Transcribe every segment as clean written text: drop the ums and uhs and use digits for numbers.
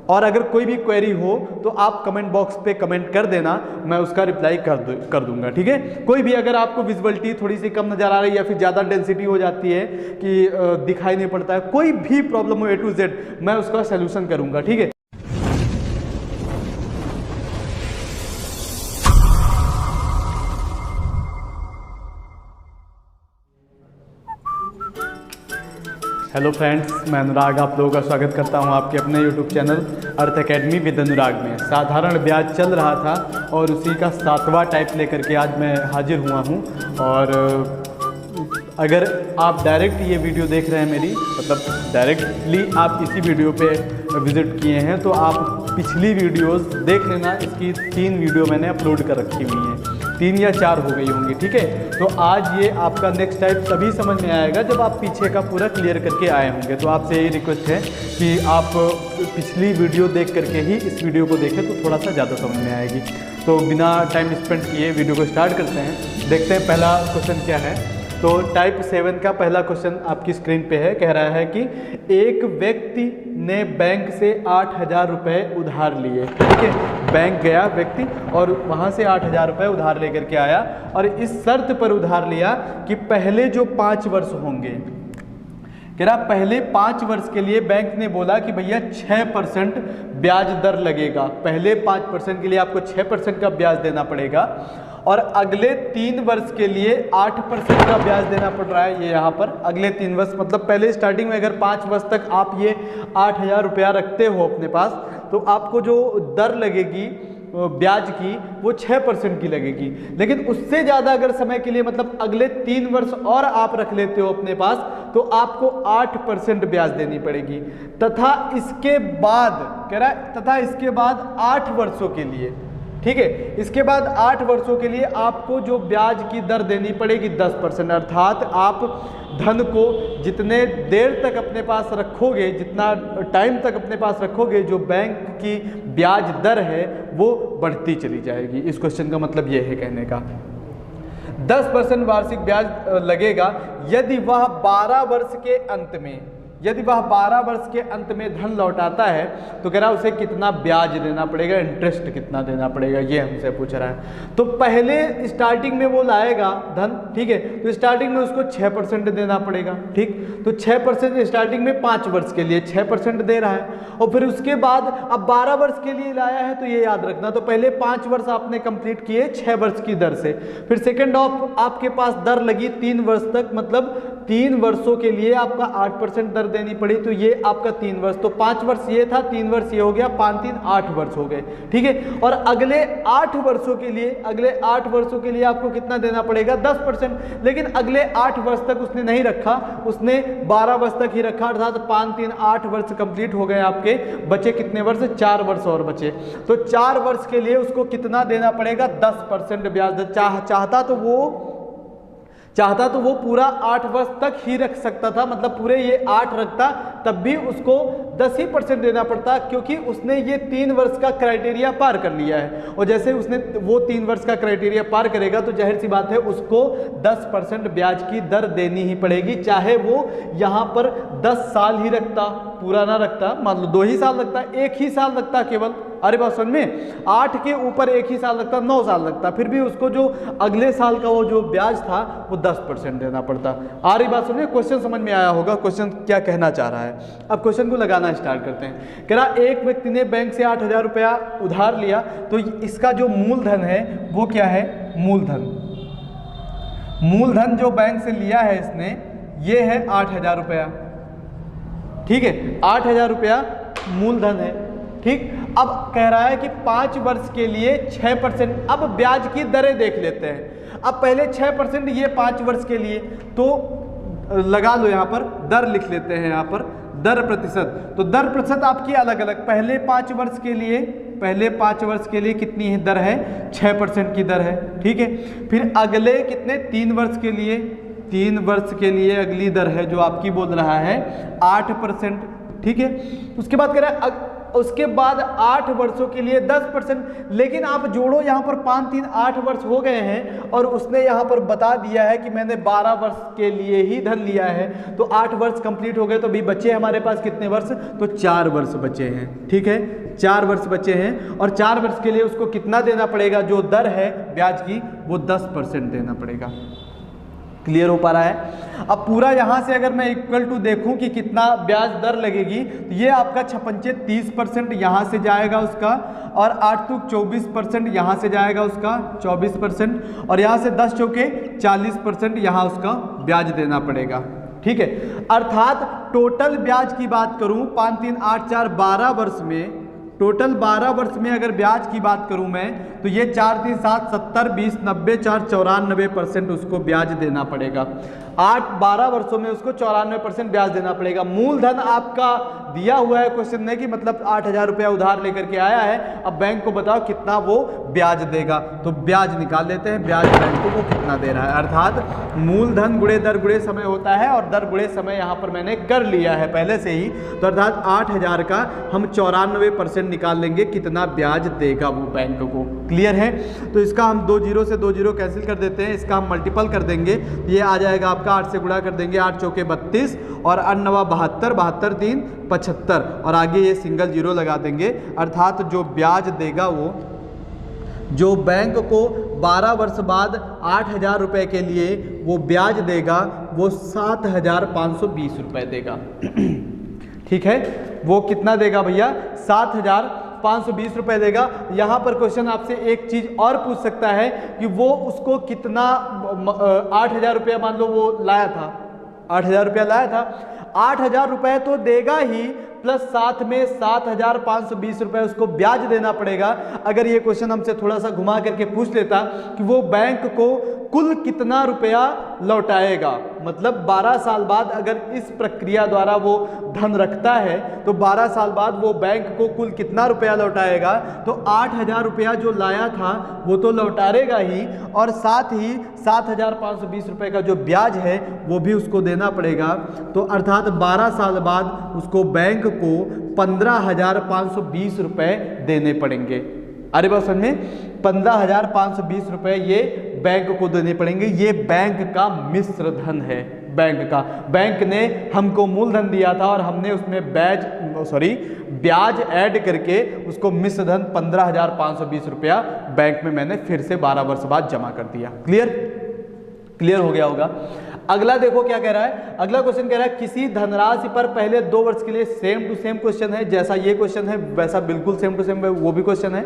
और अगर कोई भी क्वेरी हो तो आप कमेंट बॉक्स पे कमेंट कर देना, मैं उसका रिप्लाई कर दूंगा, ठीक है। कोई भी अगर आपको विजिबिलिटी थोड़ी सी कम नज़र आ रही है या फिर ज़्यादा डेंसिटी हो जाती है कि दिखाई नहीं पड़ता है, कोई भी प्रॉब्लम हो A to Z, मैं उसका सोल्यूशन करूँगा, ठीक है। हेलो फ्रेंड्स, मैं अनुराग आप लोगों का स्वागत करता हूं आपके अपने YouTube channel Arth academy with Anurag में। साधारण ब्याज चल रहा था और उसी का 7वां टाइप लेकर के आज मैं हाजिर हुआ हूं। और अगर आप डायरेक्ट ये वीडियो देख रहे हैं मेरी, मतलब डायरेक्टली आप इसी वीडियो पे विज़िट किए हैं, तो आप पिछली वीडियोस देख लेना। इसकी 3 वीडियो मैंने अपलोड कर रखी हुई हैं, 3 या 4 हो गई होंगी, ठीक है। तो आज ये आपका नेक्स्ट टाइप तभी समझ में आएगा जब आप पीछे का पूरा क्लियर करके आए होंगे। तो आपसे यही रिक्वेस्ट है कि आप पिछली वीडियो देख करके ही इस वीडियो को देखें तो थोड़ा सा ज़्यादा समझ में आएगी। तो बिना टाइम स्पेंड किए वीडियो को स्टार्ट करते हैं। देखते हैं पहला क्वेश्चन क्या है। तो टाइप 7 का पहला क्वेश्चन आपकी स्क्रीन पे है। कह रहा है कि एक व्यक्ति ने बैंक से 8,000 रुपये उधार लिए, ठीक है। बैंक गया व्यक्ति और वहाँ से 8,000 रुपये उधार लेकर के आया और इस शर्त पर उधार लिया कि पहले जो 5 वर्ष होंगे, कह रहा पहले 5 वर्ष के लिए बैंक ने बोला कि भैया 6% ब्याज दर लगेगा। पहले 5% के लिए आपको 6% का ब्याज देना पड़ेगा और अगले 3 वर्ष के लिए 8% का ब्याज देना पड़ रहा है। ये यहाँ पर अगले 3 वर्ष, मतलब पहले स्टार्टिंग में अगर 5 वर्ष तक आप ये 8,000 रुपया रखते हो अपने पास, तो आपको जो दर लगेगी ब्याज की वो 6% की लगेगी। लेकिन उससे ज़्यादा अगर समय के लिए, मतलब अगले 3 वर्ष और आप रख लेते हो अपने पास, तो आपको 8% ब्याज देनी पड़ेगी। तथा इसके बाद, कह रहा है तथा इसके बाद 8 वर्षों के लिए, ठीक है, इसके बाद 8 वर्षों के लिए आपको जो ब्याज की दर देनी पड़ेगी 10%। अर्थात आप धन को जितने देर तक अपने पास रखोगे, जितना टाइम तक अपने पास रखोगे, जो बैंक की ब्याज दर है वो बढ़ती चली जाएगी। इस क्वेश्चन का मतलब ये है कहने का 10% वार्षिक ब्याज लगेगा यदि वह 12 वर्ष के अंत में, यदि वह 12 वर्ष के अंत में धन लौटाता है, तो कह रहा है उसे कितना ब्याज देना पड़ेगा, इंटरेस्ट कितना देना पड़ेगा, ये हमसे पूछ रहा है। तो पहले स्टार्टिंग में वो लाएगा धन, ठीक है, तो स्टार्टिंग में उसको 6% देना पड़ेगा, ठीक। तो 6% स्टार्टिंग में 5 वर्ष के लिए 6% दे रहा है और फिर उसके बाद अब 12 वर्ष के लिए लाया है, तो ये याद रखना। तो पहले 5 वर्ष आपने कंप्लीट किए 6 वर्ष की दर से, फिर सेकेंड ऑफ आपके पास दर लगी 3 वर्ष तक, मतलब 3 वर्षों के लिए आपका 8% दर देनी पड़ी, तो ये आपका 3 वर्ष, तो 5 वर्ष ये था, 3 वर्ष ये हो गया, 5 3 8 वर्ष हो गए, ठीक है। और अगले 8 वर्षों के लिए, अगले 8 वर्षों के लिए आपको कितना देना पड़ेगा 10%। लेकिन अगले 8 वर्ष तक उसने नहीं रखा, उसने 12 वर्ष तक ही रखा, अर्थात 5 3 8 वर्ष कंप्लीट हो गए आपके। बचे कितने वर्ष? 4 वर्ष और बचे। तो 4 वर्ष के लिए उसको कितना देना पड़ेगा 10% ब्याज। चाहता तो वो पूरा 8 वर्ष तक ही रख सकता था, मतलब पूरे ये 8 रखता, तब भी उसको 10% देना पड़ता, क्योंकि उसने ये 3 वर्ष का क्राइटेरिया पार कर लिया है। और जैसे उसने वो 3 वर्ष का क्राइटेरिया पार करेगा तो जाहिर सी बात है उसको 10% ब्याज की दर देनी ही पड़ेगी, चाहे वो यहाँ पर 10 साल ही रखता, पूरा ना रखता, मान लो 2 ही साल लगता, 1 ही साल लगता केवल, अरे बात समझ में, 8 के ऊपर 1 ही साल लगता, 9 साल लगता, फिर भी उसको जो अगले साल का वो जो ब्याज था वो 10% देना पड़ता। आ रही बात समझे? क्वेश्चन समझ में आया होगा क्वेश्चन क्या कहना चाह रहा है। अब क्वेश्चन को लगाना स्टार्ट करते हैं। कह रहा एक व्यक्ति ने बैंक से 8,000 रुपया उधार लिया, तो इसका जो मूलधन है वो क्या है? मूलधन। मूलधन जो बैंक से लिया है इसने, ये है 8,000 रुपया, ठीक है, 8,000 रुपया मूलधन है, ठीक। अब कह रहा है कि 5 वर्ष के लिए 6%। अब ब्याज की दरें देख लेते हैं। अब पहले 6% ये 5 वर्ष के लिए, तो लगा लो यहाँ पर दर लिख लेते हैं, यहाँ पर दर प्रतिशत। तो दर प्रतिशत आपकी अलग अलग, पहले 5 वर्ष के लिए, पहले 5 वर्ष के लिए कितनी है दर है? 6% की दर है, ठीक है। फिर अगले कितने 3 वर्ष के लिए, 3 वर्ष के लिए अगली दर है जो आपकी बोल रहा है 8%, ठीक है। उसके बाद कह रहा है उसके बाद 8 वर्षों के लिए 10%। लेकिन आप जोड़ो यहाँ पर 5 3 8 वर्ष हो गए हैं और उसने यहाँ पर बता दिया है कि मैंने 12 वर्ष के लिए ही धन लिया है, तो 8 वर्ष कंप्लीट हो गए, तो अभी बचे हमारे पास कितने वर्ष, तो 4 वर्ष बचे हैं। ठीक है, 4 वर्ष बचे हैं और 4 वर्ष के लिए उसको कितना देना पड़ेगा, जो दर है ब्याज की वो 10% देना पड़ेगा। क्लियर हो पा रहा है। अब पूरा यहाँ से अगर मैं इक्वल टू देखूं कि कितना ब्याज दर लगेगी, तो ये आपका 56 30% यहाँ से जाएगा उसका, और 8 तो 24% यहाँ से जाएगा उसका 24%, और यहाँ से 10 चौके 40% यहाँ उसका ब्याज देना पड़ेगा। ठीक है, अर्थात टोटल ब्याज की बात करूं 5 3 8 4 12 वर्ष में, टोटल 12 वर्ष में अगर ब्याज की बात करूं मैं, तो ये 4 3 7 70 20 90 4 94% उसको ब्याज देना पड़ेगा। 8-12 वर्षों में उसको 94% ब्याज देना पड़ेगा। मूलधन आपका दिया हुआ है क्वेश्चन में कि मतलब 8,000 रुपया उधार लेकर के आया है, अब बैंक को बताओ कितना वो ब्याज देगा, तो ब्याज निकाल लेते हैं, ब्याज बैंक को कितना दे रहा है। अर्थात मूलधन गुणे दर गुणे समय होता है और दर गुणे समय यहाँ पर मैंने कर लिया है पहले से ही, तो अर्थात 8,000 का हम 94% निकाल लेंगे कितना ब्याज देगा वो बैंक को। क्लियर है, तो इसका हम 2 जीरो से 2 जीरो कैंसिल कर देते हैं, इसका हम मल्टीपल कर देंगे, ये आ जाएगा आपका 8 से गुणा कर देंगे, 8 चौके 32 और 8 9 72 72 3 75 और आगे ये सिंगल जीरो लगा देंगे। अर्थात जो ब्याज देगा वो, जो बैंक को 12 वर्ष बाद 8,000 रुपये के लिए वो ब्याज देगा वो 7,520 रुपये देगा। ठीक है, वो कितना देगा भैया, 7,520 रुपये देगा। यहाँ पर क्वेश्चन आपसे एक चीज़ और पूछ सकता है कि वो उसको कितना 8,000 रुपया मान लो वो लाया था, 8,000 रुपया लाया था, 8,000 रुपये तो देगा ही, प्लस साथ में 7,520 रुपये उसको ब्याज देना पड़ेगा। अगर ये क्वेश्चन हमसे थोड़ा सा घुमा करके पूछ लेता कि वो बैंक को कुल कितना रुपया लौटाएगा, मतलब 12 साल बाद अगर इस प्रक्रिया द्वारा वो धन रखता है तो 12 साल बाद वो बैंक को कुल कितना रुपया लौटाएगा, तो 8,000 रुपया जो लाया था वो तो लौटाएगा ही, और साथ ही 7,520 रुपये का जो ब्याज है वो भी उसको देना पड़ेगा। तो अर्थात 12 साल बाद उसको बैंक को 15,520 रुपये देने पड़ेंगे। अरे बात समझ में, 15,520 रुपये ये बैंक को देने पड़ेंगे। ये बैंक का मिश्र धन है, बैंक का, बैंक ने हमको मूलधन दिया था और हमने उसमें ब्याज ऐड करके उसको मिश्र धन 15,520 रुपया बैंक में मैंने फिर से 12 वर्ष बाद जमा कर दिया। क्लियर हो गया होगा। अगला देखो क्या कह रहा है, अगला क्वेश्चन कह रहा है किसी धनराशि पर पहले 2 वर्ष के लिए सेम टू सेम क्वेश्चन है, जैसा ये क्वेश्चन है वैसा बिल्कुल सेम टू सेम वो भी क्वेश्चन है,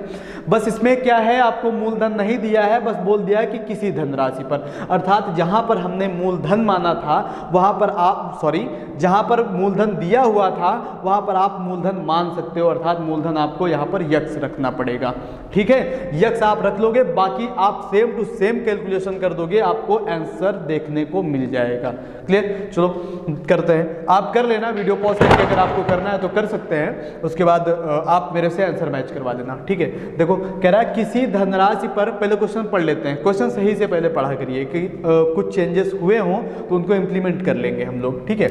बस इसमें क्या है आपको मूलधन नहीं दिया है, बस बोल दिया है कि किसी धनराशि पर। अर्थात जहां पर हमने मूलधन माना था वहां पर आप जहां पर मूलधन दिया हुआ था वहां पर आप मूलधन मान सकते हो, अर्थात मूलधन आपको यहाँ पर यक्स रखना पड़ेगा। ठीक है, यक्स आप रख लोगे, बाकी आप सेम टू सेम कैलकुलेशन कर दोगे, आपको आंसर देखने को मिल जाएगा। क्लियर, चलो करते हैं, आप कर लेना, वीडियो पॉज करके अगर आपको करना है तो कर सकते हैं, उसके बाद आप मेरे से आंसर मैच करवा देना। ठीक है, देखो कह रहा है किसी धनराशि पर, पहले क्वेश्चन पढ़ लेते हैं, क्वेश्चन सही से पहले पढ़ा करिए कि कुछ चेंजेस हुए हों तो उनको इंप्लीमेंट कर लेंगे हम लोग। ठीक है,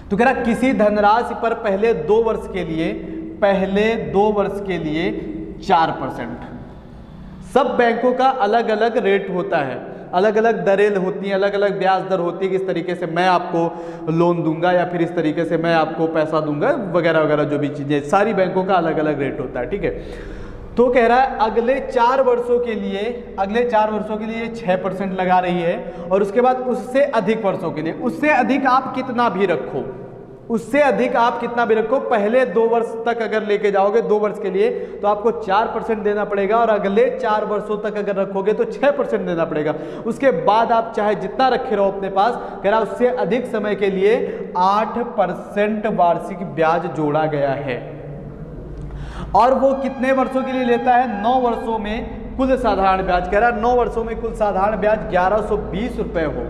तो कह रहा किसी धनराशि पर पहले 2 वर्ष के लिए 4%। सब बैंकों का अलग अलग रेट होता है, अलग अलग दरें होती हैं, अलग अलग ब्याज दर होती है, किस तरीके से मैं आपको लोन दूंगा या फिर इस तरीके से मैं आपको पैसा दूंगा वगैरह वगैरह, जो भी चीज़ें, सारी बैंकों का अलग अलग रेट होता है। ठीक है, तो कह रहा है अगले 4 वर्षों के लिए 6% लगा रही है, और उसके बाद उससे अधिक वर्षों के लिए, उससे अधिक आप कितना भी रखो, पहले 2 वर्ष तक अगर लेके जाओगे 2 वर्ष के लिए तो आपको 4% देना पड़ेगा, और अगले 4 वर्षों तक अगर रखोगे तो 6% देना पड़ेगा। उसके बाद आप चाहे जितना रखे रहो अपने पास, कह रहा उससे अधिक समय के लिए 8% वार्षिक ब्याज जोड़ा गया है, और वो कितने वर्षों के लिए लेता है, 9 वर्षों में कुल साधारण ब्याज। कह रहा है 9 वर्षों में कुल साधारण ब्याज 1120 रुपये हो,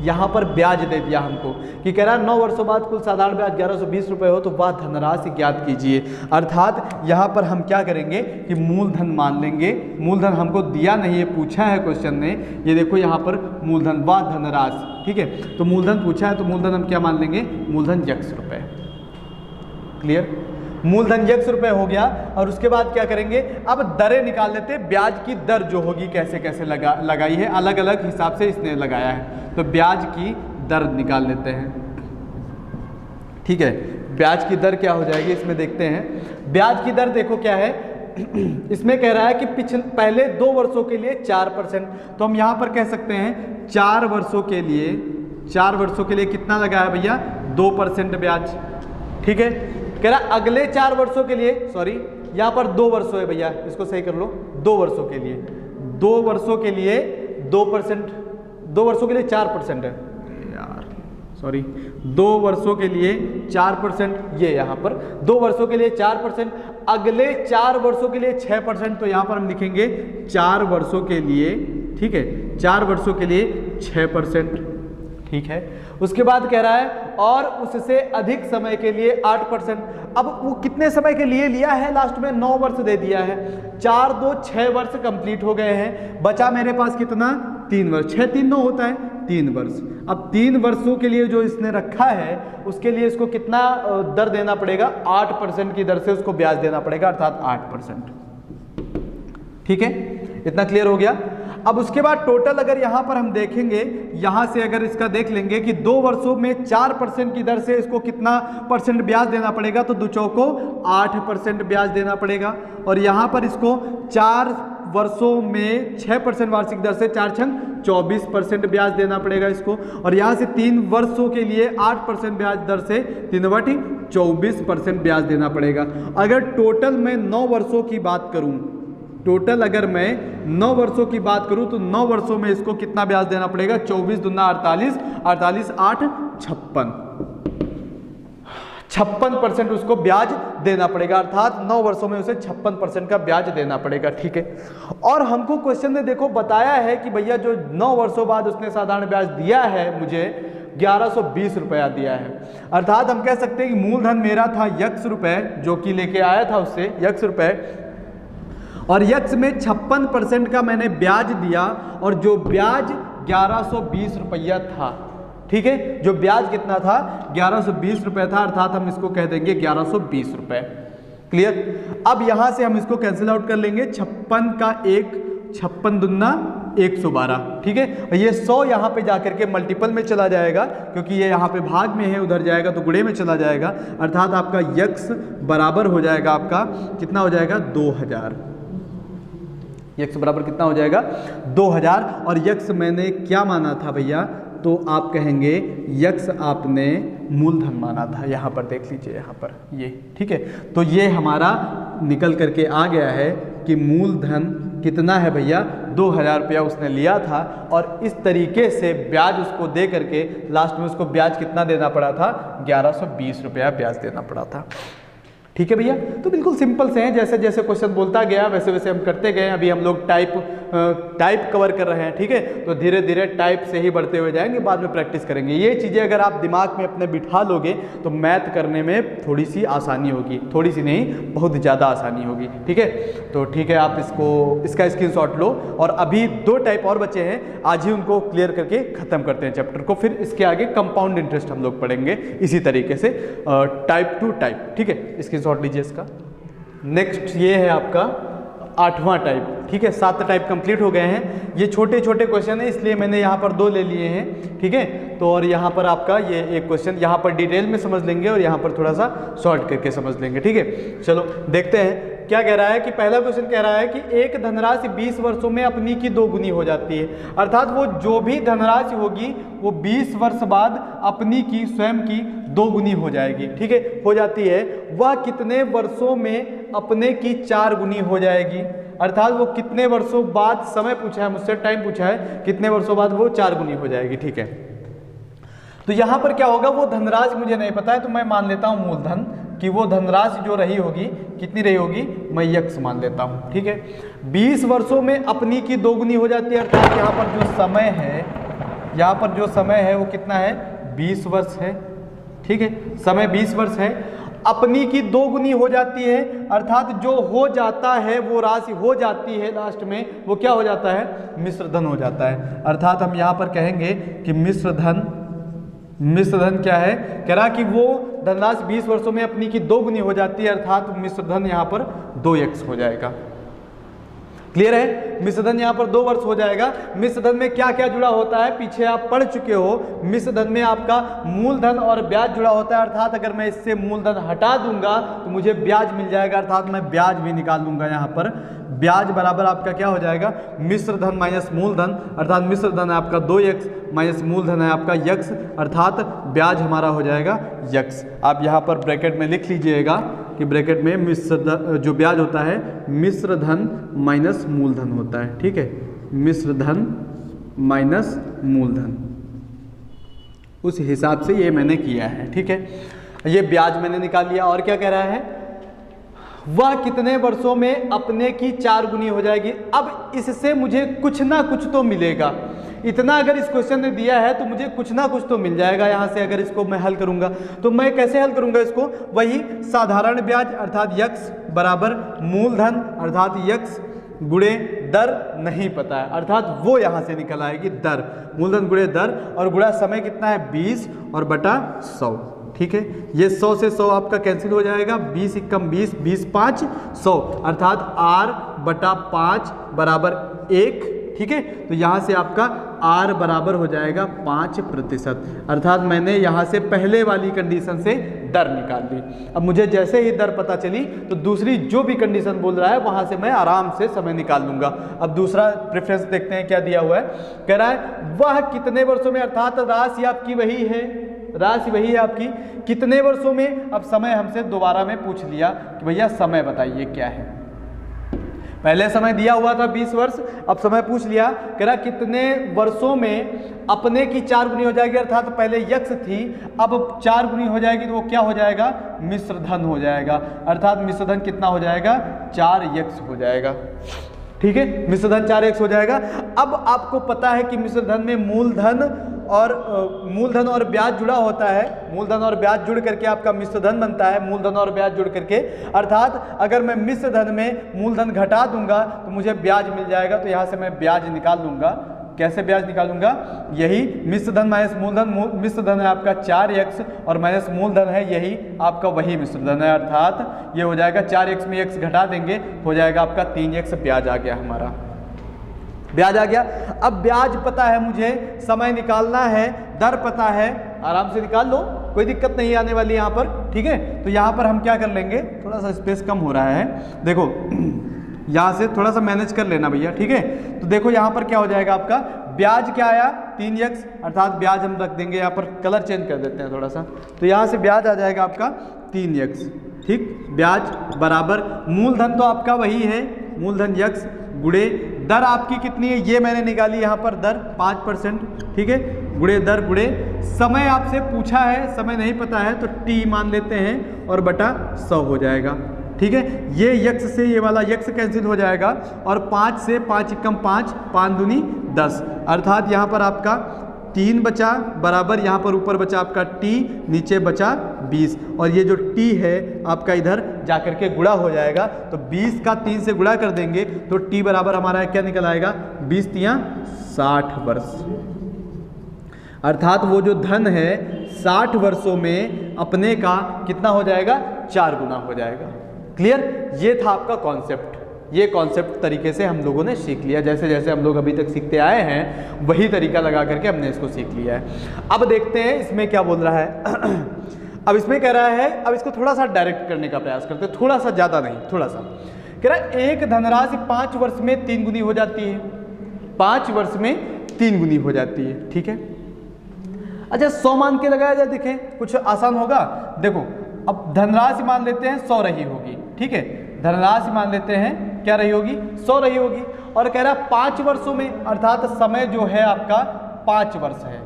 यहाँ पर ब्याज दे दिया हमको कि कह रहा है 9 वर्षों बाद कुल साधारण ब्याज 1120 रुपये हो, तो वह धनराशि ज्ञात कीजिए। अर्थात यहाँ पर हम क्या करेंगे कि मूलधन मान लेंगे, मूलधन हमको दिया नहीं है, पूछा है क्वेश्चन ने, ये देखो यहाँ पर मूलधन व धनराशि। ठीक है, तो मूलधन पूछा है तो मूलधन हम क्या मान लेंगे, मूलधन x रुपये। क्लियर, मूलधन x रुपए हो गया और उसके बाद क्या करेंगे, अब दरें निकाल लेते हैं। ब्याज की दर जो होगी कैसे कैसे लगाई है, अलग अलग हिसाब से इसने लगाया है, तो ब्याज की दर निकाल लेते हैं। ठीक है, ब्याज की दर क्या हो जाएगी इसमें देखते हैं। ब्याज की दर देखो क्या है, इसमें कह रहा है कि पहले 2 वर्षों के लिए 4%, तो हम यहाँ पर कह सकते हैं 4 वर्षों के लिए कितना लगाया भैया, 2% ब्याज। ठीक है, कह रहा अगले 4 वर्षों के लिए, सॉरी यहाँ पर 2 वर्षों है भैया, इसको सही कर लो, 2 वर्षों के लिए 2% 2 वर्षों के लिए 4% है यार, सॉरी 2 वर्षों के लिए 4%, ये यहाँ पर 2 वर्षों के लिए 4%, अगले 4 वर्षों के लिए 6%, तो यहाँ पर हम लिखेंगे 4 वर्षों के लिए, ठीक है, 4 वर्षों के लिए 6%। ठीक है, उसके बाद कह रहा है और उससे अधिक समय के लिए 8%। अब वो कितने समय के लिए लिया है, लास्ट में 9 वर्ष दे दिया है, 4 2 6 वर्ष कंप्लीट हो गए हैं, बचा मेरे पास कितना, 3 वर्ष, 6 3 9 होता है 3 वर्ष। अब 3 वर्षों के लिए जो इसने रखा है उसके लिए इसको कितना दर देना पड़ेगा, 8% की दर से उसको ब्याज देना पड़ेगा, अर्थात 8%। ठीक है, इतना क्लियर हो गया। अब उसके बाद टोटल अगर यहाँ पर हम देखेंगे, यहाँ से अगर इसका देख लेंगे कि 2 वर्षों में 4% की दर से इसको कितना परसेंट ब्याज देना पड़ेगा, तो 2 चौको 8% ब्याज देना पड़ेगा, और यहाँ पर इसको 4 वर्षों में 6% वार्षिक दर से 4 छंग 24% ब्याज देना पड़ेगा इसको, और यहाँ से 3 वर्षों के लिए 8% ब्याज दर से 3/4 24% ब्याज देना पड़ेगा। अगर टोटल मैं 9 वर्षों की बात करूँ, टोटल अगर मैं 9 वर्षों की बात करूं तो 9 वर्षों में इसको कितना ब्याज देना पड़ेगा, 24 दूना 48, 48 8 56, 56% उसको ब्याज देना पड़ेगा, अर्थात 9 वर्षों में उसे 56% का ब्याज देना पड़ेगा। ठीक है, और हमको क्वेश्चन में देखो बताया है कि भैया जो 9 वर्षों बाद उसने साधारण ब्याज दिया है मुझे 1120 रुपया दिया है, अर्थात हम कह सकते हैं कि मूलधन मेरा था x रुपए, जो कि लेके आया था उससे x रुपए, और यक्स में 56% का मैंने ब्याज दिया, और जो ब्याज 1120 रुपया था। ठीक है, जो ब्याज कितना था, 1120 रुपये था, अर्थात हम इसको कह देंगे 1120 रुपये। क्लियर। अब यहां से हम इसको कैंसिल आउट कर लेंगे, 56 का 1, 56 दूना 112। ठीक है, ये 100 यहाँ पे जाकर के मल्टीपल में चला जाएगा, क्योंकि ये यहाँ पे भाग में है, उधर जाएगा तो गुणे में चला जाएगा, अर्थात आपका यक्स बराबर हो जाएगा, आपका कितना हो जाएगा, 2000। यक्स बराबर कितना हो जाएगा, 2000। और यक्स मैंने क्या माना था भैया, तो आप कहेंगे यक्स आपने मूलधन माना था, यहाँ पर देख लीजिए, यहाँ पर ये। ठीक है, तो ये हमारा निकल करके आ गया है कि मूलधन कितना है भैया, 2000 रुपया उसने लिया था, और इस तरीके से ब्याज उसको दे करके लास्ट में उसको ब्याज कितना देना पड़ा था, 1120 रुपया ब्याज देना पड़ा था। ठीक है भैया, तो बिल्कुल सिंपल से हैं, जैसे जैसे क्वेश्चन बोलता गया वैसे वैसे हम करते गए। अभी हम लोग टाइप कवर कर रहे हैं, ठीक है, तो धीरे धीरे टाइप से ही बढ़ते हुए जाएंगे, बाद में प्रैक्टिस करेंगे। ये चीज़ें अगर आप दिमाग में अपने बिठा लोगे तो मैथ करने में थोड़ी सी आसानी होगी, थोड़ी सी नहीं, बहुत ज़्यादा आसानी होगी। ठीक है, तो ठीक है, आप इसका स्क्रीनशॉट लो, और अभी 2 टाइप और बचे हैं, आज ही उनको क्लियर करके ख़त्म करते हैं चैप्टर को, फिर इसके आगे कंपाउंड इंटरेस्ट हम लोग पढ़ेंगे इसी तरीके से, टाइप टू टाइप। ठीक है, स्क्रीनशॉट लीजिए इसका। नेक्स्ट ये है आपका 8वां टाइप। ठीक है, 7 टाइप कंप्लीट हो गए हैं। ये छोटे छोटे क्वेश्चन है, इसलिए मैंने यहाँ पर 2 ले लिए हैं। ठीक है, तो और यहाँ पर आपका ये एक क्वेश्चन यहाँ पर डिटेल में समझ लेंगे, और यहाँ पर थोड़ा सा शॉर्ट करके समझ लेंगे। ठीक है, चलो देखते हैं क्या कह रहा है। कि पहला क्वेश्चन कह रहा है कि एक धनराशि 20 वर्षों में अपनी की 2 गुनी हो जाती है, अर्थात वो जो भी धनराशि होगी वो 20 वर्ष बाद अपनी की स्वयं की 2 गुनी हो जाएगी। ठीक है, हो जाती है। वह कितने वर्षों में अपने की 4 गुनी हो जाएगी, अर्थात वो कितने वर्षों बाद, समय पूछा है मुझसे, टाइम पूछा है, कितने वर्षों बाद वो 4 गुनी हो जाएगी। ठीक है, तो यहाँ पर क्या होगा, वो धनराशि मुझे नहीं पता है, तो मैं मान लेता हूँ मूलधन, कि वो धनराशि जो रही होगी कितनी रही होगी, मैं यक्स मान लेता हूँ। ठीक है, 20 वर्षों में अपनी की 2 गुनी हो जाती है, अर्थात यहाँ पर जो समय है, यहाँ पर जो समय है वो कितना है, 20 वर्ष है। ठीक है, समय 20 वर्ष है, अपनी की 2 गुनी हो जाती है, अर्थात जो हो जाता है वो राशि हो जाती है लास्ट में, वो क्या हो जाता है, मिश्र धन हो जाता है। अर्थात हम यहाँ पर कहेंगे कि मिश्र धन क्या है, कह रहा कि वो धनराशि 20 वर्षों में अपनी की 2 गुनी हो जाती है, अर्थात मिश्र धन यहाँ पर 2x हो जाएगा। क्लियर है? मिश्र धन यहाँ पर 2 वर्ष हो जाएगा। मिश्र धन में क्या क्या जुड़ा होता है पीछे आप पढ़ चुके हो। मिश्र धन में आपका मूलधन और ब्याज जुड़ा होता है, अर्थात अगर मैं इससे मूलधन हटा दूंगा तो मुझे ब्याज मिल जाएगा, अर्थात मैं ब्याज भी निकाल लूंगा। यहाँ पर ब्याज बराबर आपका क्या हो जाएगा, मिश्र धन माइनस मूलधन, अर्थात मिश्र धन है आपका 2x माइनस मूलधन है आपका x, अर्थात ब्याज हमारा हो जाएगा x। आप यहाँ पर ब्रैकेट में लिख लीजिएगा कि ब्रैकेट में मिश्र धन जो ब्याज होता है मिश्र धन माइनस मूलधन होता है। ठीक है, मिश्र धन माइनस मूलधन, उस हिसाब से ये मैंने किया है। ठीक है, ये ब्याज मैंने निकाल लिया। और क्या कह रहा है, वह कितने वर्षों में अपने की 4 गुनी हो जाएगी। अब इससे मुझे कुछ ना कुछ तो मिलेगा, इतना अगर इस क्वेश्चन ने दिया है तो मुझे कुछ ना कुछ तो मिल जाएगा यहाँ से। अगर इसको मैं हल करूँगा तो मैं कैसे हल करूँगा इसको, वही साधारण ब्याज अर्थात x बराबर मूलधन अर्थात x गुणे दर नहीं पता है, अर्थात वो यहाँ से निकल आएगी दर, मूलधन गुणे दर, और गुणा समय कितना है 20 और बटा 100। ठीक है, ये 100 से 100 आपका कैंसिल हो जाएगा, 20 एकम 20, 20 5 100, अर्थात r बटा 5 बराबर 1। ठीक है, तो यहाँ से आपका r बराबर हो जाएगा 5%, अर्थात मैंने यहाँ से पहले वाली कंडीशन से दर निकाल ली। अब मुझे जैसे ही दर पता चली तो दूसरी जो भी कंडीशन बोल रहा है वहाँ से मैं आराम से समय निकाल लूँगा। अब दूसरा प्रेफरेंस देखते हैं क्या दिया हुआ है। कह रहा है वह कितने वर्षों में, अर्थात राशि आपकी वही है, राशि वही है आपकी, कितने वर्षों में। अब समय हमसे दोबारा में पूछ लिया कि भैया समय बताइए क्या है। पहले समय दिया हुआ था 20 वर्ष, अब समय पूछ लिया, कह रहा कितने वर्षों में अपने की 4 गुनी हो जाएगी, अर्थात पहले x थी अब 4 गुनी हो जाएगी, तो वो क्या हो जाएगा, मिश्र धन हो जाएगा, अर्थात मिश्र धन कितना हो जाएगा, 4x हो जाएगा। ठीक है, मिश्र धन 4x हो जाएगा। अब आपको पता है कि मिश्र धन में मूलधन और ब्याज जुड़ा होता है, मूलधन और ब्याज जुड़ करके आपका मिश्र धन बनता है, मूलधन और ब्याज जुड़ करके, अर्थात अगर मैं मिश्र धन में मूलधन घटा दूंगा तो मुझे ब्याज मिल जाएगा। तो यहाँ से मैं ब्याज निकाल लूंगा। कैसे ब्याज निकालूंगा, यही मिश्र धन माइनस मूलधन, मिश्र धन है आपका 4x और माइनस मूलधन है यही आपका वही मिश्र धन है, अर्थात ये हो जाएगा 4x में x घटा देंगे हो जाएगा आपका 3x, ब्याज आ गया हमारा, ब्याज आ गया। अब ब्याज पता है मुझे, समय निकालना है, दर पता है, आराम से निकाल लो, कोई दिक्कत नहीं आने वाली यहाँ पर। ठीक है, तो यहाँ पर हम क्या कर लेंगे, थोड़ा सा स्पेस कम हो रहा है, देखो यहाँ से थोड़ा सा मैनेज कर लेना भैया। ठीक है, तो देखो यहाँ पर क्या हो जाएगा आपका, ब्याज क्या आया 3x, अर्थात ब्याज हम रख देंगे यहाँ पर, कलर चेंज कर देते हैं थोड़ा सा, तो यहाँ से ब्याज आ जाएगा आपका 3x। ठीक, ब्याज बराबर मूलधन तो आपका वही है, मूलधन x गुणे दर आपकी कितनी है, ये मैंने निकाली यहाँ पर दर 5%। ठीक है, गुणे दर गुणे समय आपसे पूछा है, समय नहीं पता है तो t मान लेते हैं और बटा 100 हो जाएगा। ठीक है, ये x से ये वाला x कैंसिल हो जाएगा और 5 से 5 एकम 5, 5 दूनी 10, अर्थात यहाँ पर आपका 3 बचा बराबर, यहाँ पर ऊपर बचा आपका t, नीचे बचा 20, और ये जो t है आपका इधर जाकर के गुणा हो जाएगा, तो 20 का 3 से गुणा कर देंगे तो t बराबर हमारा क्या निकल आएगा, 20 तियां 60 वर्ष, अर्थात वो जो धन है 60 वर्षों में अपने का कितना हो जाएगा, 4 गुना हो जाएगा। क्लियर, ये था आपका कॉन्सेप्ट। ये कॉन्सेप्ट तरीके से हम लोगों ने सीख लिया, जैसे जैसे हम लोग अभी तक सीखते आए हैं वही तरीका लगा करके हमने इसको सीख लिया है। अब देखते हैं इसमें क्या बोल रहा है। अब इसमें कह रहा है, अब इसको थोड़ा सा डायरेक्ट करने का प्रयास करते हैं, थोड़ा सा, ज़्यादा नहीं, थोड़ा सा। कह रहा है एक धनराशि 5 वर्ष में 3 गुनी हो जाती है, 5 वर्ष में 3 गुनी हो जाती है। ठीक है, अच्छा 100 मान के लगाया जाए, देखें कुछ आसान होगा। देखो अब धनराशि मान लेते हैं 100 रही होगी, ठीक है, धनराशि मान लेते हैं क्या रही होगी, 100 रही होगी, और कह रहा है 5 वर्षों में, अर्थात समय जो है आपका 5 वर्ष है,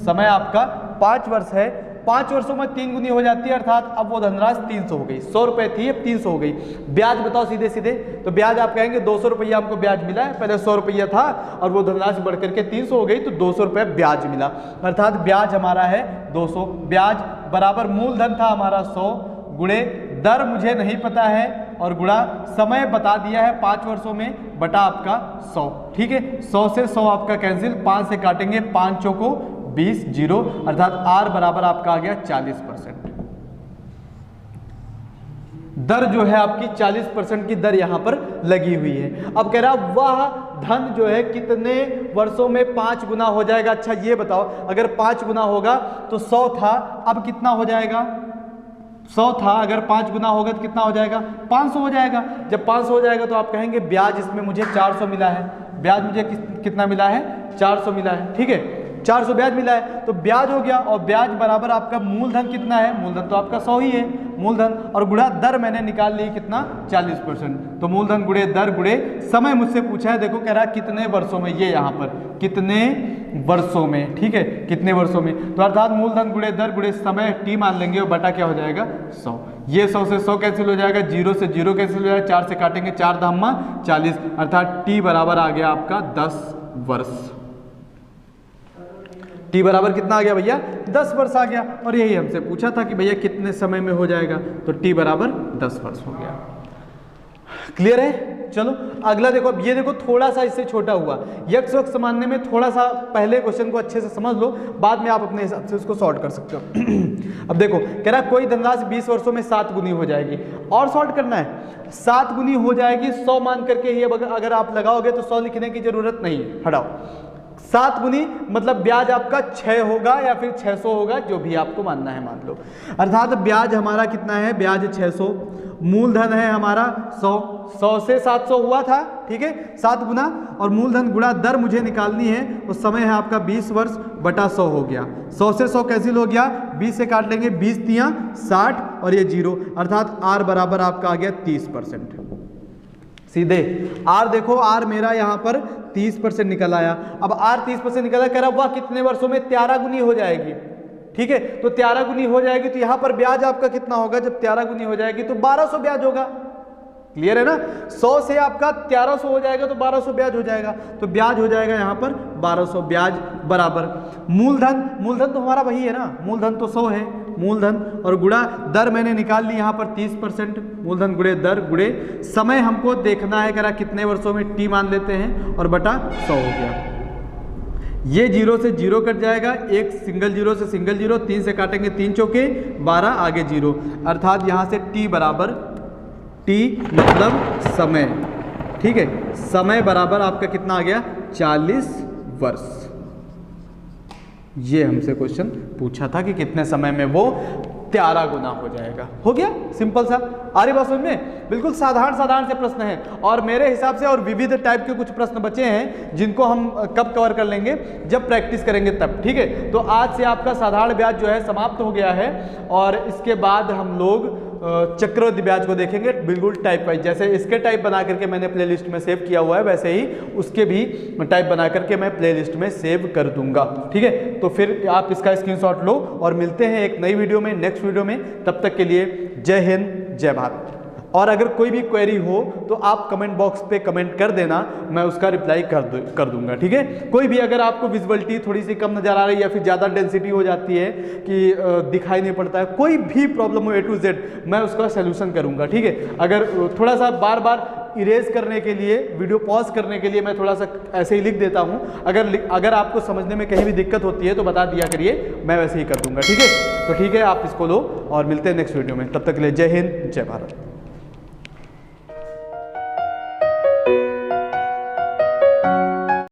समय आपका 5 वर्ष है, 5 वर्षों में 3 गुनी हो जाती है, अर्थात अब वो धनराशि 300 हो गई, 100 रुपये थी अब 300 हो गई। ब्याज बताओ सीधे सीधे, तो ब्याज आप कहेंगे 200 रुपया हमको ब्याज मिला है, पहले 100 रुपया था और वो धनराशि बढ़ करके 300 हो गई तो 200 रुपये ब्याज मिला, अर्थात ब्याज हमारा है 200। ब्याज बराबर मूलधन था हमारा 100 गुणे दर मुझे नहीं पता है और गुणा समय बता दिया है 5 वर्षों में बटा आपका 100। ठीक है, 100 से 100 आपका कैंसिल, 5 से काटेंगे, 5 चौको 20 जीरो, अर्थात R बराबर आपका आ गया 40%। दर जो है आपकी 40% की दर यहाँ पर लगी हुई है। अब कह रहा वह धन जो है कितने वर्षों में 5 गुना हो जाएगा। अच्छा ये बताओ, अगर 5 गुना होगा तो 100 था, अब कितना हो जाएगा? 100 था, अगर 5 गुना होगा तो कितना हो जाएगा? 500 हो जाएगा। जब 500 हो जाएगा तो आप कहेंगे ब्याज इसमें मुझे 400 मिला है। ब्याज मुझे कितना मिला है? 400 मिला है। ठीक है, 400 ब्याज मिला है, तो ब्याज हो गया, और ब्याज बराबर आपका मूलधन कितना है? मूलधन तो आपका 100 ही है, मूलधन, और गुणा दर मैंने निकाल ली कितना? 40%। तो मूलधन गुणे दर गुणे समय मुझसे पूछा है, देखो कह रहा है कितने वर्षों में, ये यहाँ पर कितने वर्षों में। ठीक है, कितने वर्षों में, तो अर्थात मूलधन गुणे दर गुणे समय टी मान लेंगे और बटा क्या हो जाएगा? 100। ये 100 से 100 कैंसिल हो जाएगा, 0 से 0 कैंसिल हो जाएगा, 4 से काटेंगे, 4 धामा 40, अर्थात टी बराबर आ गया आपका 10 वर्ष। टी बराबर कितना आ गया भैया? 10 वर्ष आ गया। और यही हमसे पूछा था कि भैया कितने समय में हो जाएगा, तो टी बराबर 10 वर्ष हो गया। क्लियर है? चलो अगला देखो। अब ये देखो थोड़ा सा इससे छोटा हुआ, यक्स वक्स समझने में थोड़ा सा पहले क्वेश्चन को अच्छे से समझ लो, बाद में आप अपने हिसाब से उसको सॉल्व कर सकते हो। अब देखो कह रहा कोई धनराशि 20 वर्षों में 7 गुनी हो जाएगी, और सॉल्व करना है। 7 गुनी हो जाएगी 100 मान करके ही, अगर आप लगाओगे तो 100 लिखने की जरूरत नहीं है, हटाओ। 7 गुनी मतलब ब्याज आपका 6 होगा या फिर 600 होगा, जो भी आपको मानना है मान लो। अर्थात ब्याज हमारा कितना है? ब्याज 600, मूलधन है हमारा 100, 100 से 700 हुआ था। ठीक है, 7 गुना, और मूलधन गुणा दर मुझे निकालनी है, तो समय है आपका 20 वर्ष बटा 100 हो गया। 100 से 100 कैंसिल हो गया, 20 से काट लेंगे, 20 तियां 60 और ये 0, अर्थात आर बराबर आपका आ गया 30%। सीधे आर देखो, आर मेरा यहाँ पर 30% निकल आया। अब आर 30% निकला, कह रहा वह कितने वर्षों में 13 गुनी हो जाएगी। ठीक है, तो 13 गुनी हो जाएगी, तो यहाँ पर ब्याज आपका कितना होगा? जब 13 गुनी हो जाएगी तो 1200 ब्याज होगा। क्लियर है ना? 100 से आपका 1300 हो जाएगा तो 1200 ब्याज हो जाएगा, तो ब्याज हो जाएगा यहाँ पर 1200 ब्याज बराबर मूलधन। मूलधन तो हमारा वही है ना, मूलधन तो 100 है, मूलधन और गुणा दर मैंने निकाल ली यहाँ पर 30%, मूलधन गुणे दर गुणे समय हमको देखना है, कह रहा कितने वर्षों में, टी मान लेते हैं, और बटा 100 हो गया। ये 0 से 0 कट जाएगा, एक सिंगल 0 से सिंगल 0, 3 से काटेंगे, 3 चौके 12, आगे 0, अर्थात यहाँ से टी बराबर, टी मतलब समय। ठीक है, समय बराबर आपका कितना आ गया? 40 वर्ष। ये हमसे क्वेश्चन पूछा था कि कितने समय में वो 13 गुना हो जाएगा। हो गया, सिंपल सा। आ रही बात समझ में? बिल्कुल साधारण से प्रश्न है, और मेरे हिसाब से और विविध टाइप के कुछ प्रश्न बचे हैं जिनको हम कब कवर कर लेंगे? जब प्रैक्टिस करेंगे तब। ठीक है, तो आज से आपका साधारण ब्याज जो है समाप्त हो गया है, और इसके बाद हम लोग चक्रवृद्धि ब्याज को देखेंगे बिल्कुल टाइप वाइज। जैसे इसके टाइप बना करके मैंने प्लेलिस्ट में सेव किया हुआ है, वैसे ही उसके भी टाइप बना करके मैं प्लेलिस्ट में सेव कर दूंगा। ठीक है, तो फिर आप इसका स्क्रीनशॉट लो, और मिलते हैं एक नई वीडियो में, नेक्स्ट वीडियो में। तब तक के लिए जय हिंद, जय भारत। और अगर कोई भी क्वेरी हो तो आप कमेंट बॉक्स पे कमेंट कर देना, मैं उसका रिप्लाई कर दूंगा। ठीक है, कोई भी अगर आपको विजुअलिटी थोड़ी सी कम नज़र आ रही है, या फिर ज़्यादा डेंसिटी हो जाती है कि दिखाई नहीं पड़ता है, कोई भी प्रॉब्लम हो A to Z, मैं उसका सोल्यूशन करूंगा। ठीक है, अगर थोड़ा सा बार बार इरेज करने के लिए, वीडियो पॉज करने के लिए मैं थोड़ा सा ऐसे ही लिख देता हूँ, अगर आपको समझने में कहीं भी दिक्कत होती है तो बता दिया करिए, मैं वैसे ही कर दूंगा। ठीक है, तो ठीक है, आप इसको लो, और मिलते हैं नेक्स्ट वीडियो में। तब तक के लिए जय हिंद, जय भारत।